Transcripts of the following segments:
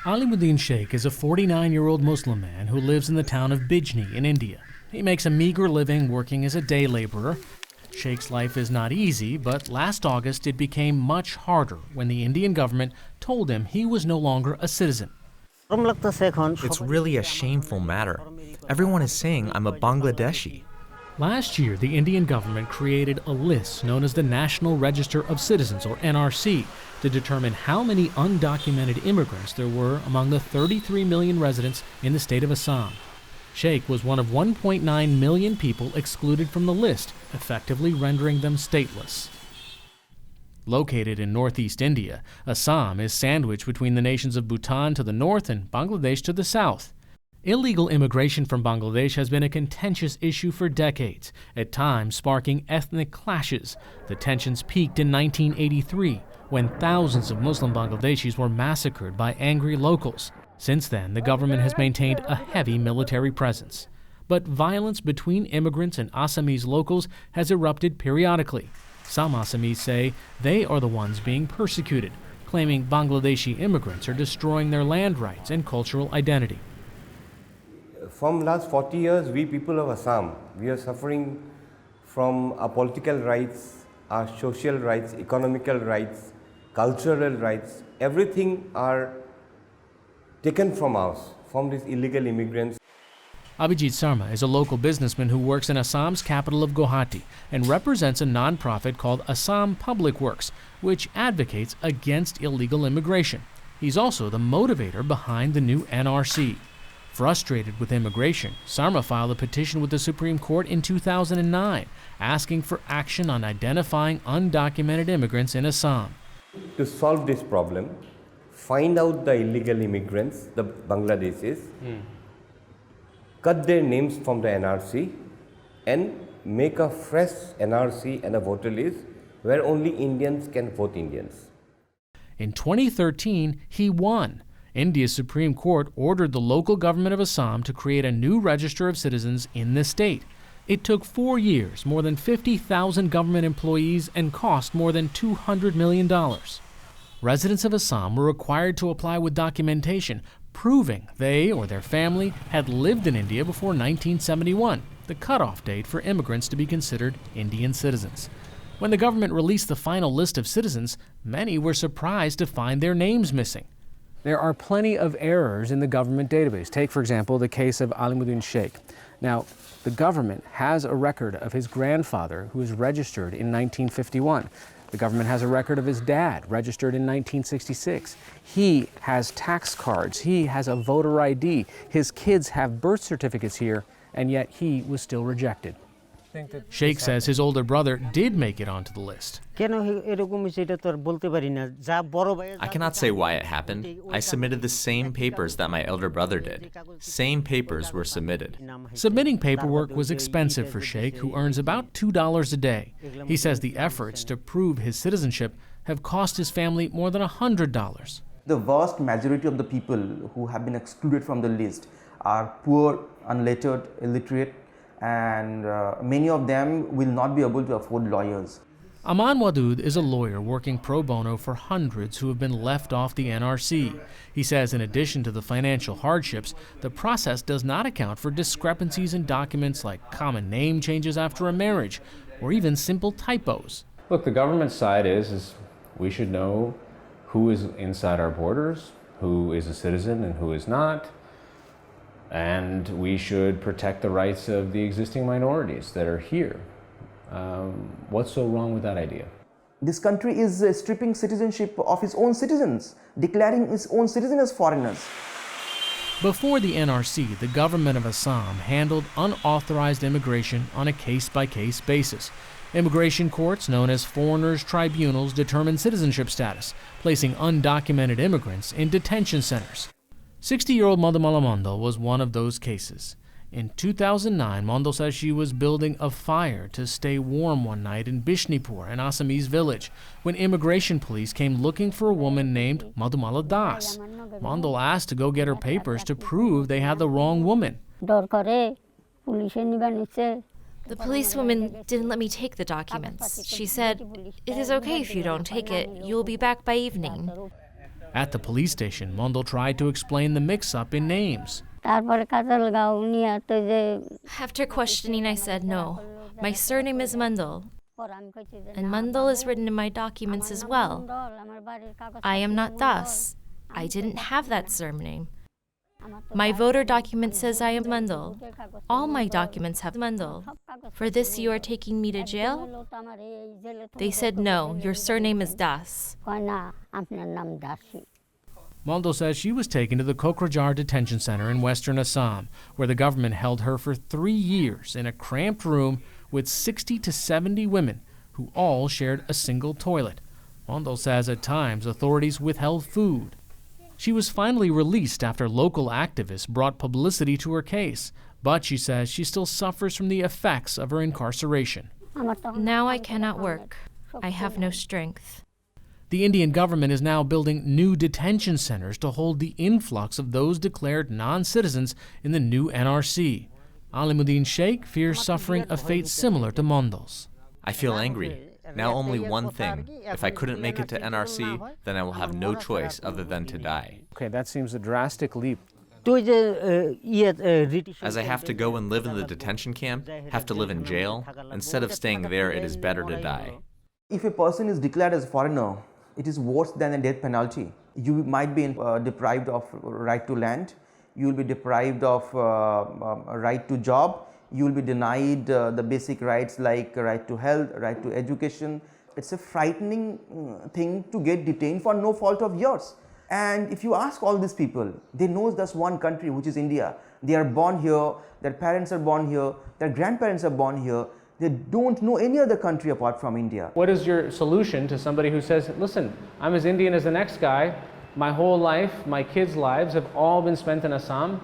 Alimuddin Sheikh is a 49-year-old Muslim man who lives in the town of Bijni in India. He makes a meager living working as a day laborer. Sheikh's life is not easy, but last August it became much harder when the Indian government told him he was no longer a citizen. It's really a shameful matter. Everyone is saying I'm a Bangladeshi. Last year, the Indian government created a list known as the National Register of Citizens, or NRC, to determine how many undocumented immigrants there were among the 33 million residents in the state of Assam. Sheikh was one of 1.9 million people excluded from the list, effectively rendering them stateless. Located in northeast India, Assam is sandwiched between the nations of Bhutan to the north and Bangladesh to the south. Illegal immigration from Bangladesh has been a contentious issue for decades, at times sparking ethnic clashes. The tensions peaked in 1983, when thousands of Muslim Bangladeshis were massacred by angry locals. Since then, the government has maintained a heavy military presence. But violence between immigrants and Assamese locals has erupted periodically. Some Assamese say they are the ones being persecuted, claiming Bangladeshi immigrants are destroying their land rights and cultural identity. From last 40 years, we people of Assam, we are suffering from our political rights, our social rights, economical rights, cultural rights. Everything are taken from us, from these illegal immigrants. Abhijit Sarma is a local businessman who works in Assam's capital of Guwahati and represents a nonprofit called Assam Public Works, which advocates against illegal immigration. He's also the motivator behind the new NRC. Frustrated with immigration, Sarma filed a petition with the Supreme Court in 2009, asking for action on identifying undocumented immigrants in Assam. To solve this problem, find out the illegal immigrants, the Bangladeshis, cut their names from the NRC and make a fresh NRC and a voter list where only Indians can vote Indians. In 2013, he won. India's Supreme Court ordered the local government of Assam to create a new register of citizens in the state. It took 4 years, more than 50,000 government employees, and cost more than $200 million. Residents of Assam were required to apply with documentation proving they or their family had lived in India before 1971, the cutoff date for immigrants to be considered Indian citizens. When the government released the final list of citizens, many were surprised to find their names missing. There are plenty of errors in the government database. Take, for example, the case of Alimuddin Sheikh. Now, the government has a record of his grandfather who was registered in 1951. The government has a record of his dad, registered in 1966. He has tax cards. He has a voter ID. His kids have birth certificates here, and yet he was still rejected. Sheikh says his older brother did make it onto the list. I cannot say why it happened. I submitted the same papers that my elder brother did. Same papers were submitted. Submitting paperwork was expensive for Sheikh, who earns about $2 a day. He says the efforts to prove his citizenship have cost his family more than $100. The vast majority of the people who have been excluded from the list are poor, unlettered, illiterate, and many of them will not be able to afford lawyers. Aman Wadud is a lawyer working pro bono for hundreds who have been left off the NRC. He says in addition to the financial hardships, the process does not account for discrepancies in documents like common name changes after a marriage, or even simple typos. Look, the government side is we should know who is inside our borders, who is a citizen and who is not. And we should protect the rights of the existing minorities that are here. What's so wrong with that idea? This country is stripping citizenship of its own citizens, declaring its own citizens as foreigners. Before the NRC, the government of Assam handled unauthorized immigration on a case-by-case basis. Immigration courts, known as foreigners' tribunals, determined citizenship status, placing undocumented immigrants in detention centers. 60-year-old Madhumala Mandal was one of those cases. In 2009, Mandal says she was building a fire to stay warm one night in Bishnipur, an Assamese village, when immigration police came looking for a woman named Madhumala Das. Mandal asked to go get her papers to prove they had the wrong woman. The policewoman didn't let me take the documents. She said, "It is okay if you don't take it. You'll be back by evening." At the police station, Mondal tried to explain the mix-up in names. After questioning, I said no. My surname is Mandal, and Mandal is written in my documents as well. I am not Das. I didn't have that surname. My voter document says I am Mandal. All my documents have Mandal. For this, you are taking me to jail? They said no, your surname is Das. Mondal says she was taken to the Kokrajhar detention center in western Assam, where the government held her for 3 years in a cramped room with 60 to 70 women who all shared a single toilet. Mondal says at times authorities withheld food. She was finally released after local activists brought publicity to her case, but she says she still suffers from the effects of her incarceration. Now I cannot work. I have no strength. The Indian government is now building new detention centers to hold the influx of those declared non-citizens in the new NRC. Alimuddin Sheikh fears suffering a fate similar to Mondal's. I feel angry. Now only one thing. If I couldn't make it to NRC, then I will have no choice other than to die. Okay, that seems a drastic leap. As I have to go and live in the detention camp, have to live in jail, instead of staying there, it is better to die. If a person is declared as a foreigner, it is worse than a death penalty. You might be deprived of right to land, you will be deprived of right to job, you will be denied the basic rights like right to health, right to education. It's a frightening thing to get detained for no fault of yours. And if you ask all these people, they know there's one country, which is India. They are born here, their parents are born here, their grandparents are born here. They don't know any other country apart from India. What is your solution to somebody who says, listen, I'm as Indian as the next guy, my whole life, my kids' lives have all been spent in Assam.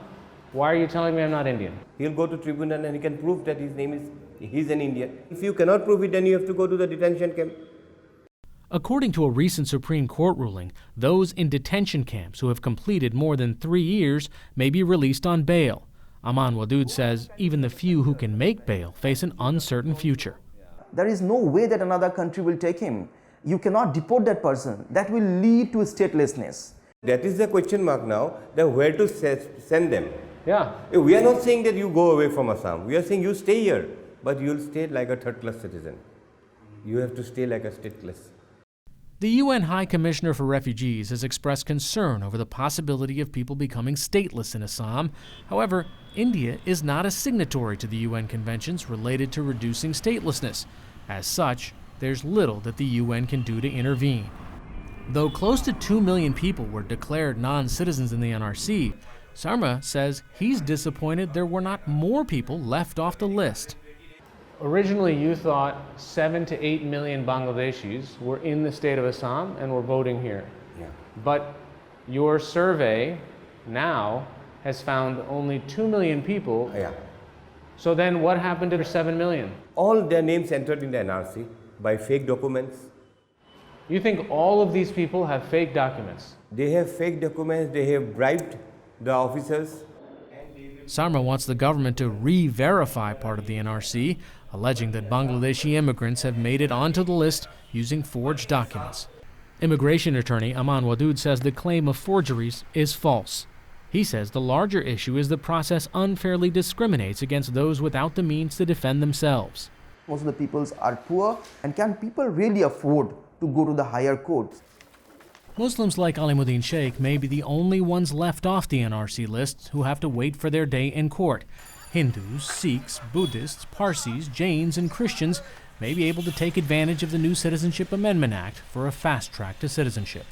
Why are you telling me I'm not Indian? He'll go to tribunal and he can prove that he's an Indian. If you cannot prove it, then you have to go to the detention camp. According to a recent Supreme Court ruling, those in detention camps who have completed more than 3 years may be released on bail. Aman Wadud says even the few who can make bail face an uncertain future. There is no way that another country will take him. You cannot deport that person. That will lead to statelessness. That is the question mark now, that where to send them. Yeah. We are not saying that you go away from Assam. We are saying you stay here, but you will stay like a third-class citizen. You have to stay like a stateless. The UN High Commissioner for Refugees has expressed concern over the possibility of people becoming stateless in Assam. However, India is not a signatory to the UN conventions related to reducing statelessness. As such, there's little that the UN can do to intervene. Though close to 2 million people were declared non-citizens in the NRC, Sarma says he's disappointed there were not more people left off the list. Originally, you thought 7 to 8 million Bangladeshis were in the state of Assam and were voting here. Yeah. But your survey now has found only 2 million people. Yeah. So then what happened to the 7 million? All their names entered in the NRC by fake documents. You think all of these people have fake documents? They have fake documents, they have bribed the officers. Sarma wants the government to re-verify part of the NRC, alleging that Bangladeshi immigrants have made it onto the list using forged documents. Immigration attorney Aman Wadud says the claim of forgeries is false. He says the larger issue is the process unfairly discriminates against those without the means to defend themselves. Most of the peoples are poor, and can people really afford to go to the higher courts? Muslims like Alimuddin Sheikh may be the only ones left off the NRC list who have to wait for their day in court. Hindus, Sikhs, Buddhists, Parsis, Jains, and Christians may be able to take advantage of the new Citizenship Amendment Act for a fast track to citizenship.